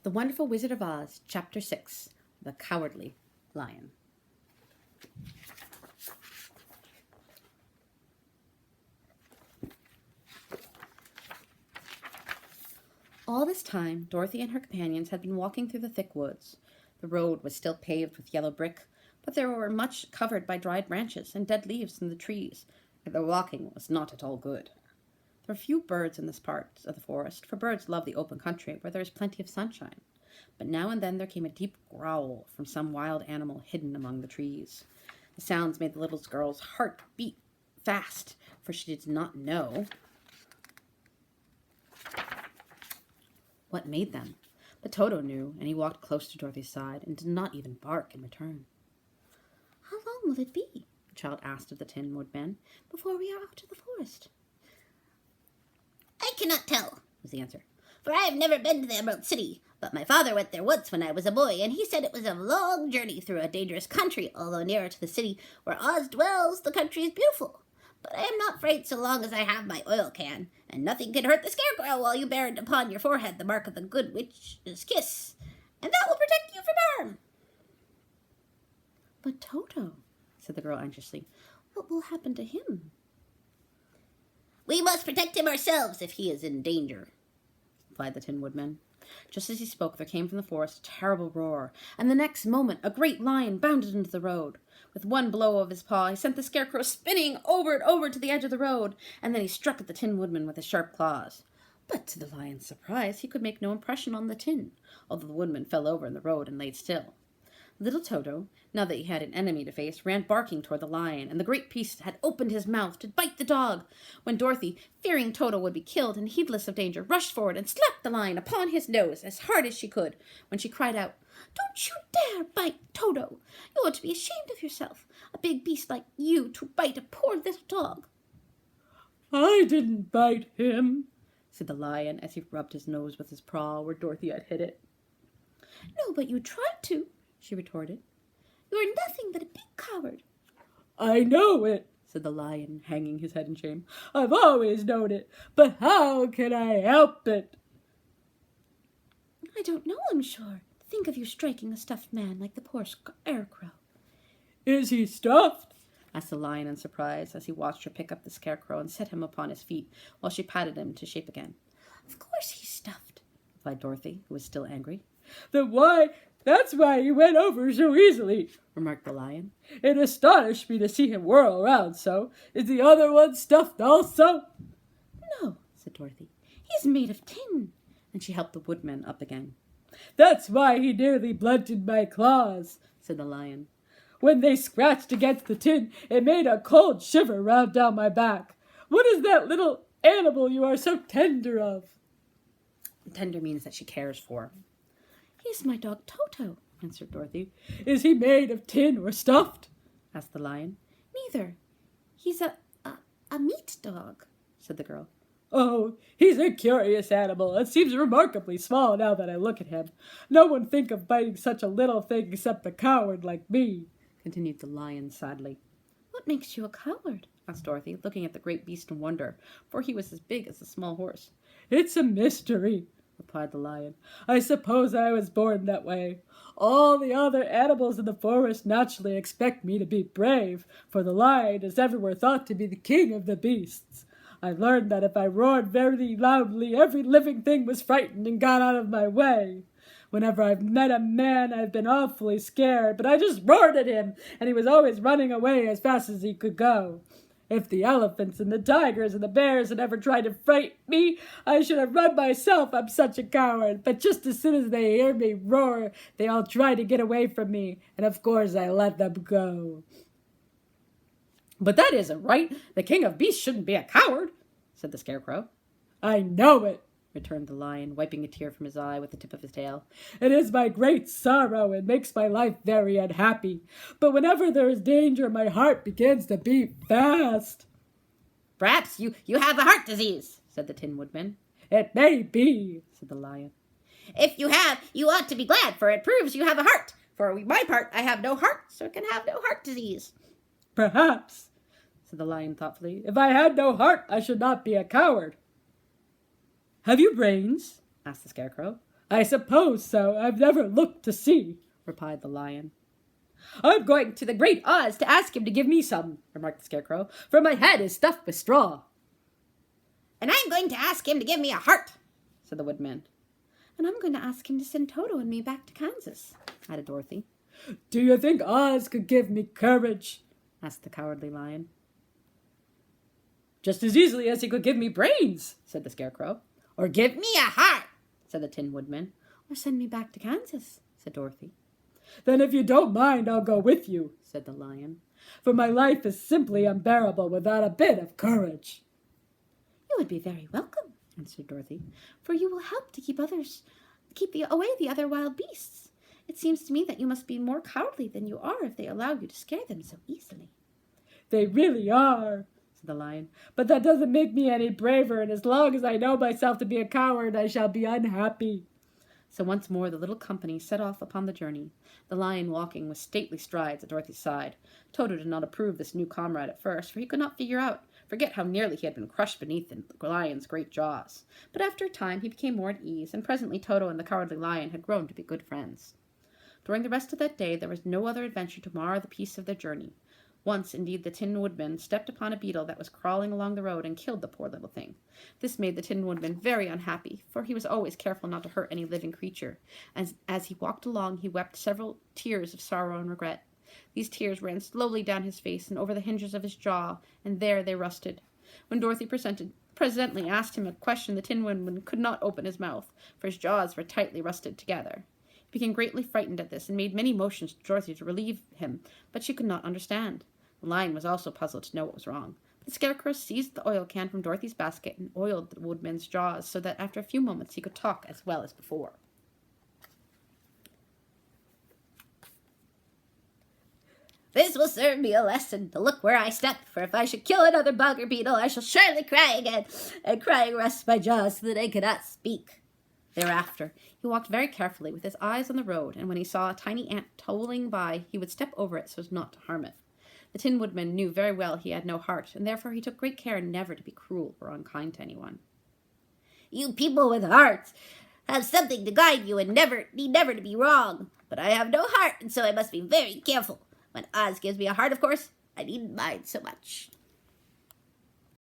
The Wonderful Wizard of Oz, Chapter 6, The Cowardly Lion. All this time, Dorothy and her companions had been walking through the thick woods. The road was still paved with yellow brick, but they were much covered by dried branches and dead leaves from the trees, and their walking was not at all good. There were few birds in this part of the forest, for birds love the open country where there is plenty of sunshine. But now and then there came a deep growl from some wild animal hidden among the trees. The sounds made the little girl's heart beat fast, for she did not know what made them. But Toto knew, and he walked close to Dorothy's side and did not even bark in return. "How long will it be," the child asked of the Tin Woodman, "before we are out of the forest?" "I cannot tell," was the answer, "for I have never been to the Emerald City, but my father went there once when I was a boy, and he said it was a long journey through a dangerous country. Although nearer to the city where Oz dwells, the country is beautiful. But I am not afraid so long as I have my oil can, and nothing can hurt the Scarecrow while you bear it upon your forehead the mark of the Good Witch's kiss, and that will protect you from harm." "But Toto," said the girl anxiously, "what will happen to him?" "We must protect him ourselves if he is in danger," replied the Tin Woodman. Just as he spoke, there came from the forest a terrible roar, and the next moment a great lion bounded into the road. With one blow of his paw, he sent the Scarecrow spinning over and over to the edge of the road, and then he struck at the Tin Woodman with his sharp claws. But to the lion's surprise, he could make no impression on the tin, although the woodman fell over in the road and lay still. Little Toto, now that he had an enemy to face, ran barking toward the lion, and the great beast had opened his mouth to bite the dog, when Dorothy, fearing Toto would be killed and heedless of danger, rushed forward and slapped the lion upon his nose as hard as she could, when she cried out, "Don't you dare bite Toto! You ought to be ashamed of yourself, a big beast like you to bite a poor little dog." "I didn't bite him," said the lion as he rubbed his nose with his paw where Dorothy had hit it. "No, but you tried to," she retorted. "You are nothing but a big coward." "I know it," said the lion, hanging his head in shame. "I've always known it, but how can I help it?" "I don't know, I'm sure. Think of you striking a stuffed man like the poor Scarecrow." "Is he stuffed?" asked the lion in surprise as he watched her pick up the Scarecrow and set him upon his feet while she patted him to shape again. "Of course he's stuffed," replied Dorothy, who was still angry. "Then that's why he went over so easily," remarked the lion. "It astonished me to see him whirl around so. Is the other one stuffed also?" "No," said Dorothy. "He's made of tin," and she helped the woodman up again. "That's why he nearly blunted my claws," said the lion. "When they scratched against the tin, it made a cold shiver round down my back. What is that little animal you are so tender of?" Tender means that she cares for. "He's my dog Toto," answered Dorothy. "Is he made of tin or stuffed?" asked the lion. "Neither. He's a meat dog," said the girl. "Oh, he's a curious animal, and seems remarkably small now that I look at him. No one think of biting such a little thing except a coward like me," continued the lion sadly. "What makes you a coward?" asked Dorothy, looking at the great beast in wonder, for he was as big as a small horse. "It's a mystery," replied the lion. "I suppose I was born that way. All the other animals in the forest naturally expect me to be brave, for the lion is everywhere thought to be the king of the beasts. I learned that if I roared very loudly, every living thing was frightened and got out of my way. Whenever I've met a man, I've been awfully scared, but I just roared at him, and he was always running away as fast as he could go. If the elephants and the tigers and the bears had ever tried to frighten me, I should have run myself, I'm such a coward. But just as soon as they hear me roar, they all try to get away from me, and of course I let them go." "But that isn't right. The king of beasts shouldn't be a coward," said the Scarecrow. "I know it," returned the lion, wiping a tear from his eye with the tip of his tail. "It is my great sorrow and makes my life very unhappy. But whenever there is danger, my heart begins to beat fast." "Perhaps you have a heart disease," said the Tin Woodman. "It may be," said the lion. "If you have, you ought to be glad, for it proves you have a heart. For my part, I have no heart, so can have no heart disease." "Perhaps," said the lion thoughtfully. "If I had no heart, I should not be a coward." "Have you brains?" asked the Scarecrow. I suppose so. I've never looked to see, replied the lion. I'm going to the Great Oz to ask him to give me some, remarked the Scarecrow, for my head is stuffed with straw. And I'm going to ask him to give me a heart, said the Woodman. And I'm going to ask him to send Toto and me back to Kansas, added Dorothy. Do you think Oz could give me courage? Asked the Cowardly Lion. Just as easily as he could give me brains, said the Scarecrow. or give me a heart, said the Tin Woodman. Or send me back to Kansas, said Dorothy. Then if you don't mind, I'll go with you, said the Lion. For my life is simply unbearable without a bit of courage. You would be very welcome, answered Dorothy, for you will help to keep away the other wild beasts. It seems to me that you must be more cowardly than you are if they allow you to scare them so easily. They really are, said the Lion, but that doesn't make me any braver, and as long as I know myself to be a coward, I shall be unhappy. So once more the little company set off upon the journey, the Lion walking with stately strides at Dorothy's side. Toto did not approve this new comrade at first, for he could not forget how nearly he had been crushed beneath the Lion's great jaws. But after a time he became more at ease, and presently Toto and the Cowardly Lion had grown to be good friends. During the rest of that day there was no other adventure to mar the peace of their journey. Once, indeed, the Tin Woodman stepped upon a beetle that was crawling along the road and killed the poor little thing. This made the Tin Woodman very unhappy, for he was always careful not to hurt any living creature. As he walked along, he wept several tears of sorrow and regret. These tears ran slowly down his face and over the hinges of his jaw, and there they rusted. When Dorothy presently asked him a question, the Tin Woodman could not open his mouth, for his jaws were tightly rusted together. He became greatly frightened at this, and made many motions to Dorothy to relieve him, but she could not understand. The Lion was also puzzled to know what was wrong. The Scarecrow seized the oil can from Dorothy's basket and oiled the Woodman's jaws so that after a few moments he could talk as well as before. This will serve me a lesson to look where I step, for if I should kill another bug or beetle, I shall surely cry again, and crying rests my jaws so that I cannot speak. Thereafter, he walked very carefully with his eyes on the road, and when he saw a tiny ant toweling by, he would step over it so as not to harm it. The Tin Woodman knew very well he had no heart, and therefore he took great care never to be cruel or unkind to anyone. You people with hearts have something to guide you and need never to be wrong. But I have no heart, and so I must be very careful. When Oz gives me a heart, of course, I needn't mind so much.